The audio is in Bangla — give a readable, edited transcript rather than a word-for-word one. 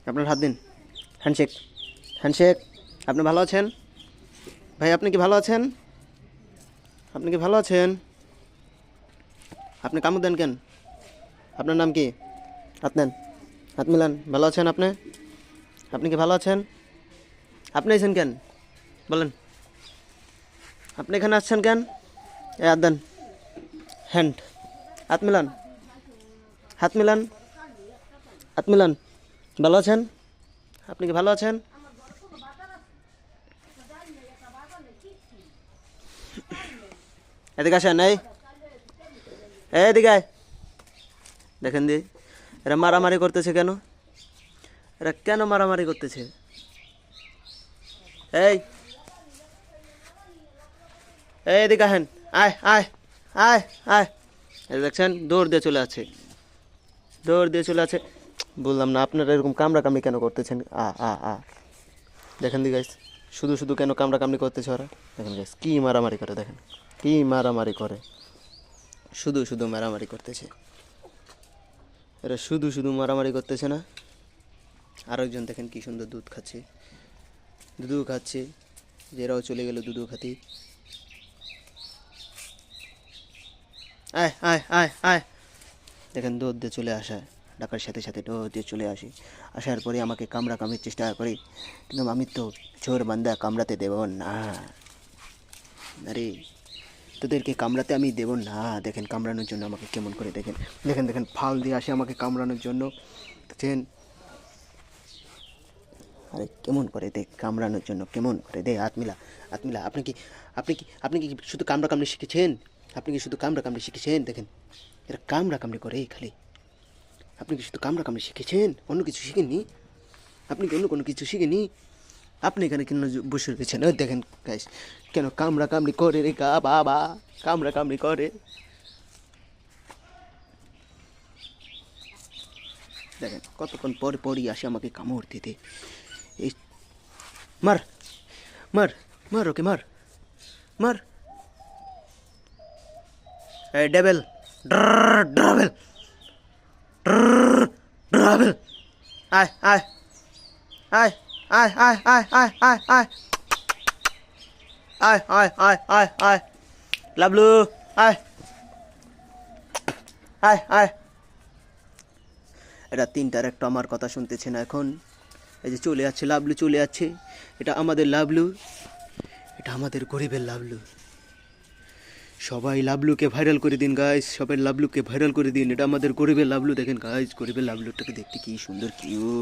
আপনার হাত দিন। Handshake, handshake. আপনি ভালো আছেন ভাই? আপনি কি ভালো আছেন? আপনি কি ভালো আছেন? আপনি কামড় দেন কেন? আপনার নাম কি? হাত নেন, হাত মিলান। ভালো আছেন আপনি? আপনি কি ভালো আছেন? আপনি এসেছেন কেন বলেন? আপনি এখানে আসছেন কেন? এ হাত দেন, হ্যান্ড, হাত মিলান, হাত মিলান, হাত মিলান। ভালো আছেন? আপনি কি ভালো আছেন? এদিকে আসেন। এদিকে আয়। দেখেন দি, এরা মারামারি করতেছে কেন? এরা কেন মারামারি করতেছে? এই এদিকে আসেন। আয় আয় আয় আয়। এই দেখছেন, দৌড় দিয়ে চলে আছে, দৌড় দিয়ে চলে আছে। বললাম না আপনারা এরকম কামড়াকামড়ি কেন করতেছেন? আ আ আ দেখেন দি গাইস, শুধু শুধু কেন কামড়াকামড়ি করতেছে ওরা? দেখেন গাইস, কি মারামারি করে, দেখেন কি মারামারি করে, শুধু শুধু মারামারি করতেছে। এরা শুধু শুধু মারামারি করতেছে না? আরেকজন দেখেন কি সুন্দর দুধ খাচ্ছে, দুধও খাচ্ছে। যে এরাও চলে গেল দুধও খাতে। আয় আয় আয় আয়। দেখেন দৌড় দিয়ে চলে আসা, ডাকার সাথে সাথে দৌড় দিয়ে চলে আসি। আসার পরে আমাকে কামড়াকামড়ির চেষ্টা করি, কিন্তু আমি তো চোর বান্দা, কামড়াতে দেব না। আরে তোদেরকে কামড়াতে আমি দেব না। দেখেন কামড়ানোর জন্য আমাকে কেমন করে, দেখেন দেখেন দেখেন ফাল দিয়ে আসে আমাকে কামড়ানোর জন্য। দেখছেন? আরে কেমন করে দে কামড়ানোর জন্য, কেমন করে দে। হাত মিলা, হাত মিলা। আপনি কি শুধু কামড়াকামড়ি শিখেছেন? আপনি কি শুধু কামড়াকামড়ি শিখেছেন? দেখেন এরা কামড়াকামড়ি করে খালি। আপনি কি শুধু কামড়াকামড়ি শিখেছেন? অন্য কিছু শিখেননি? আপনি কি অন্য কোনো কিছু শিখেনি? আপনি এখানে কেন বসে রয়েছেন? ওই দেখেন গাইস, কেন কামড়াকামড়ি করে রে গা বাবা, কামড়াকামড়ি করে। দেখেন কতক্ষণ পর পরই আসে আমাকে কামড় দিতে। এই মার, মার, মার ওকে মার, মার। এই ডেবেল, ড্রাবেল, ড্রাবেল। আয় আয় আয় আয় আয় আয় আয় আয় আয় আয় আয় আয় আয় আয়। লাবলু, আয় আয় আয়। এটা তিনটার একটা আমার কথা শুনতেছে না এখন। এই যে চলে যাচ্ছে লাবলু, চলে যাচ্ছে। এটা আমাদের লাবলু, এটা আমাদের গরিবের লাবলু। সবাই লাবলুকে ভাইরাল করে দিন গাইস, সবাই লাবলুকে ভাইরাল করে দিন। এটা আমাদের গরিবের লাবলু। দেখেন গাইস, গরিবের লাবলুটাকে দেখতে কি সুন্দর, কিউট।